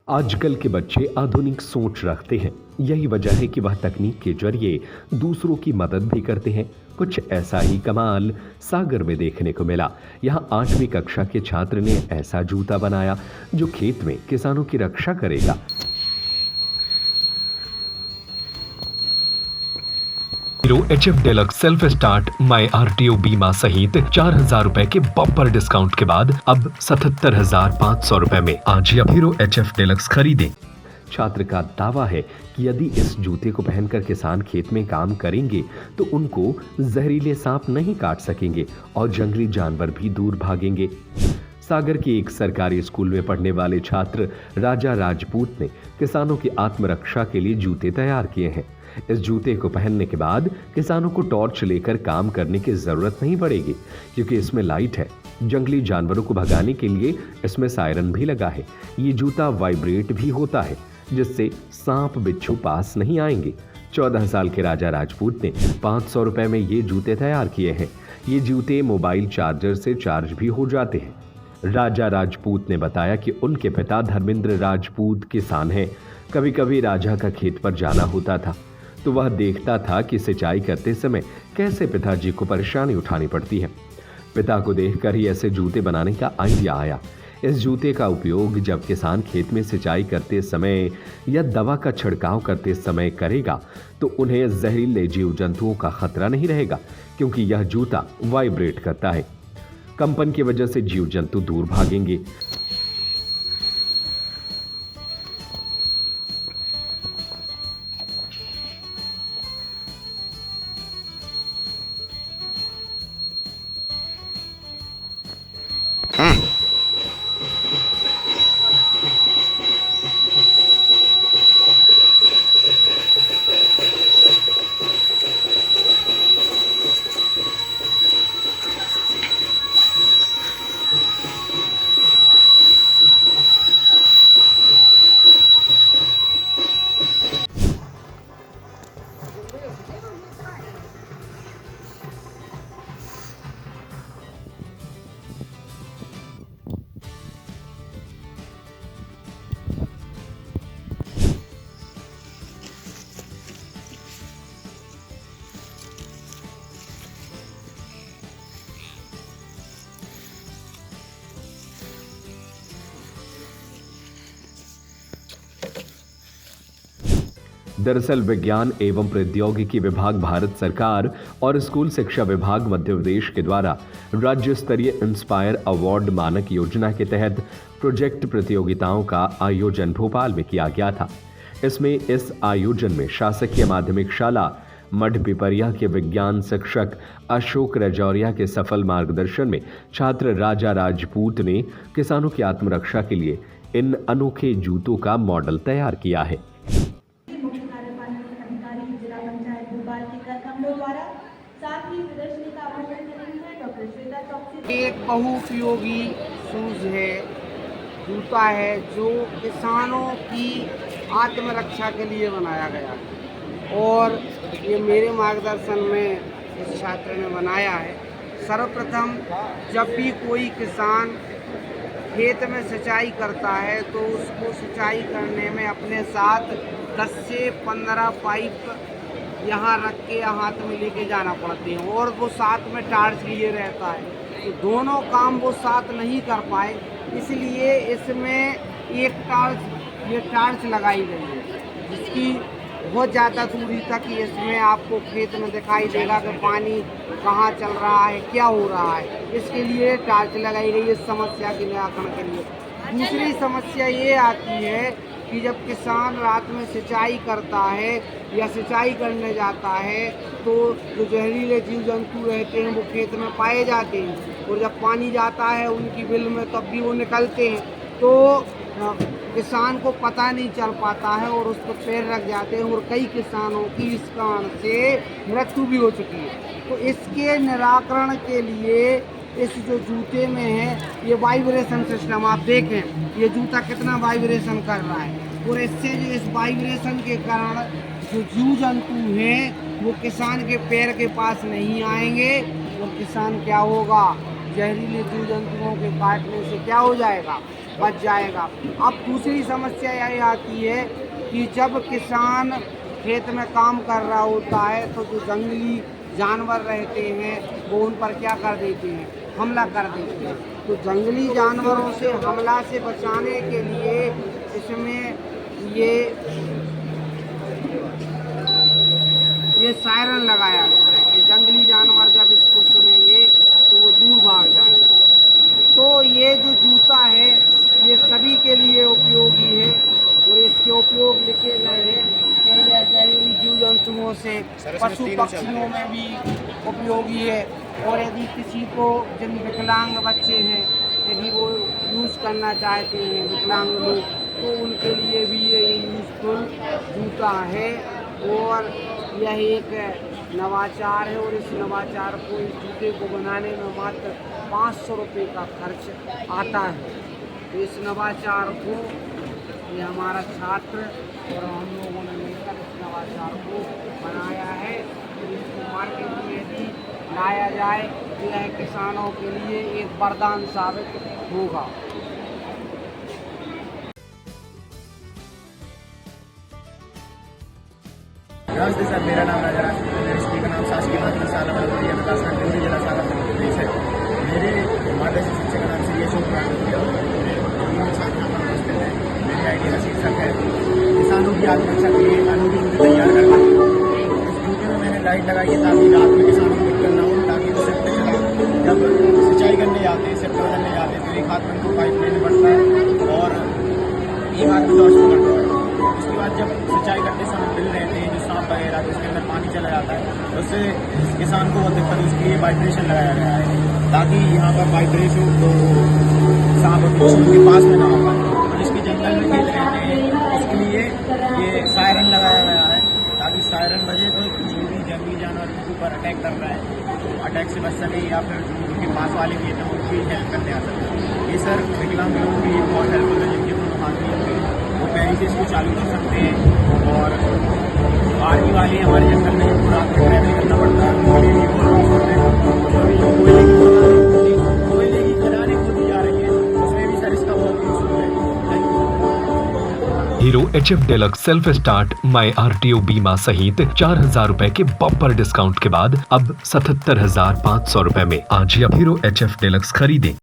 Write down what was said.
आजकल के बच्चे आधुनिक सोच रखते हैं। यही वजह है कि वह तकनीक के जरिए दूसरों की मदद भी करते हैं। कुछ ऐसा ही कमाल सागर में देखने को मिला। यहाँ 8वीं कक्षा के छात्र ने ऐसा जूता बनाया जो खेत में किसानों की रक्षा करेगा। Hero HF deluxe self start my RTO बीमा सहित 4,000 रुपए के बम्पर डिस्काउंट के बाद अब 77,500 रुपए में आज ही हीरो HF डेलक्स खरीदें। छात्र का दावा है कि यदि इस जूते को पहनकर किसान खेत में काम करेंगे तो उनको जहरीले सांप नहीं काट सकेंगे और जंगली जानवर भी दूर भागेंगे। सागर के एक सरकारी स्कूल में पढ़ने वाले छात्र राजा राजपूत ने किसानों की आत्मरक्षा के लिए जूते तैयार किए हैं। इस जूते को पहनने के बाद किसानों को टॉर्च लेकर काम करने की जरूरत नहीं पड़ेगी, क्योंकि इसमें लाइट है। जंगली जानवरों को भगाने के लिए इसमें सायरन भी लगा है। ये जूता वाइब्रेट भी होता है, जिससे सांप बिच्छू पास नहीं आएंगे। 14 साल के राजा राजपूत ने 500 रुपए में ये जूते तैयार किए हैं। ये जूते मोबाइल चार्जर से चार्ज भी हो जाते हैं। राजा राजपूत ने बताया कि उनके पिता धर्मेंद्र राजपूत किसान हैं। कभी कभी राजा का खेत पर जाना होता था तो वह देखता था कि सिंचाई करते समय कैसे पिताजी को परेशानी उठानी पड़ती है। पिता को देखकर ही ऐसे जूते बनाने का आइडिया आया। इस जूते का उपयोग जब किसान खेत में सिंचाई करते समय या दवा का छिड़काव करते समय करेगा तो उन्हें जहरीले जीव जंतुओं का खतरा नहीं रहेगा, क्योंकि यह जूता वाइब्रेट करता है। कंपन की वजह से जीव जंतु दूर भागेंगे। दरअसल विज्ञान एवं प्रौद्योगिकी विभाग भारत सरकार और स्कूल शिक्षा विभाग मध्य प्रदेश के द्वारा राज्य स्तरीय इंस्पायर अवार्ड मानक योजना के तहत प्रोजेक्ट प्रतियोगिताओं का आयोजन भोपाल में किया गया था। इसमें इस आयोजन में शासकीय माध्यमिक शाला मठ पिपरिया के विज्ञान शिक्षक अशोक रजौरिया के सफल मार्गदर्शन में छात्र राजा राजपूत ने किसानों की आत्मरक्षा के लिए इन अनोखे जूतों का मॉडल तैयार किया है। एक बहुउपयोगी शूज है, जूता है जो किसानों की आत्मरक्षा के लिए बनाया गया है और ये मेरे मार्गदर्शन में इस छात्र ने बनाया है। सर्वप्रथम जब भी कोई किसान खेत में सिंचाई करता है तो उसको सिंचाई करने में अपने साथ 10 से 15 पाइप यहाँ रख के हाथ में लेके जाना पड़ते हैं और वो साथ में टार्च लिए रहता है। तो दोनों काम वो साथ नहीं कर पाए, इसलिए इसमें ये टार्च लगाई गई है, जिसकी बहुत ज़्यादा दूरी तक इसमें आपको खेत में दिखाई देगा कि पानी कहाँ चल रहा है, क्या हो रहा है। इसके लिए टार्च लगाई गई है इस समस्या के निराकरण के लिए। दूसरी समस्या ये आती है कि जब किसान रात में सिंचाई करता है या सिंचाई करने जाता है तो जो जहरीले जीव जंतु रहते हैं वो खेत में पाए जाते हैं और जब पानी जाता है उनकी बिल में तब भी वो निकलते हैं, तो किसान को पता नहीं चल पाता है और उस पर पैर रख जाते हैं और कई किसानों की इस कारण से मृत्यु भी हो चुकी है। तो इसके निराकरण के लिए इस जो जूते में है ये वाइब्रेशन सिस्टम, आप देखें ये जूता कितना वाइब्रेशन कर रहा है और इससे जो इस वाइब्रेशन के कारण जो जीव जंतु हैं वो किसान के पैर के पास नहीं आएंगे और किसान क्या होगा, जहरीले जीव जंतुओं के काटने से क्या हो जाएगा, बच जाएगा। अब दूसरी समस्या यह आती है कि जब किसान खेत में काम कर रहा होता है तो जो जंगली जानवर रहते हैं वो उन पर क्या कर देते हैं, हमला कर देते हैं। तो जंगली जानवरों से हमला से बचाने के लिए इसमें ये सायरन लगाया गया है कि जंगली जानवर जब इसको सुनेंगे तो वो दूर भाग जाएंगे। तो ये जो जूता है ये सभी के लिए उपयोगी है और इसके उपयोग लिखे गए हैं कई जहरीली जीव जंतुओं से, पशु पक्षियों में भी उपयोगी है। और यदि किसी को जिन विकलांग बच्चे हैं यदि वो यूज़ करना चाहते हैं विकलांग लोग तो उनके लिए भी ये यूज़फुल जूता है। और यह एक नवाचार है और इस नवाचार को इस जूते को बनाने में मात्र 500 रुपये का खर्च आता है। तो इस नवाचार को ये हमारा छात्र और हम लोगों ने मिलकर इस नवाचार को बनाया है। तो इसको मार्केट में भी लाया जाए तो यह किसानों के लिए एक वरदान साबित होगा। नमस्ते सर, मेरा नाम राजा मेरे स्कूल का नाम शासकीय माध्यमिक शाला बड़बड़िया विकास खंड टिहरी जिला सागर मध्य प्रदेश है। मेरे मार्गदर्शक शिक्षक का नाम श्री अशोक कुमार छात्र उपस्थित है। मेरे आईडी का शीर्षक है किसानों की आत्मरक्षा के लिए कानूनी जूते तैयार करना। इस जूते में मैंने लाइट लगाई है ताकि रात में किसानों को दिक्कत न हो, ताकि वो सिर पे चलाए। जब सिंचाई करने जाते हैं, सिर पे बदलने जाते हैं तो एक हाथ में उनको पाइप लेने पड़ता है और एक हाथ में टॉर्च पकड़ता है। उसके बाद जब सिंचाई करते समय बिल रहते हैं जो सांप वगैरह तो उसके अंदर पानी चला जाता है तो उससे किसान को बहुत दिक्कत, उसके लिए वाइब्रेशन लगाया गया है ताकि यहाँ पर वाइब्रेशन तो सांप के पास में ना हो पाए। और इसके जंगल में खेत रहते हैं उसके लिए ये सायरन लगाया गया है ताकि सायरन बजे तो जो भी जंगली जानवर उनके ऊपर अटैक कर रहा है तो अटैक से बच सके या फिर उनके पास वाले खेत हैं उनकी हेल्प करने आ सके। ये सर विकलांग लोगों के लिए बहुत हेल्पफुल है जिनके दोनों हाथ नहीं होते वो पहले से इसको चालू कर सकते हैं। और आर्मी वाले हमारे जंगल में जिनको रात में ट्रैवल करना पड़ता है उनके लिए जो कोयले की खदानें खोदी जा रही है उसमें भी सर इसका बहुत यूजफुल है। Hero HF deluxe self start my RTO बीमा सहित 4,000 रुपए के बम्पर डिस्काउंट के बाद अब 77,500 रुपए में। आज ही अब हीरो HF डेलक्स खरीदें।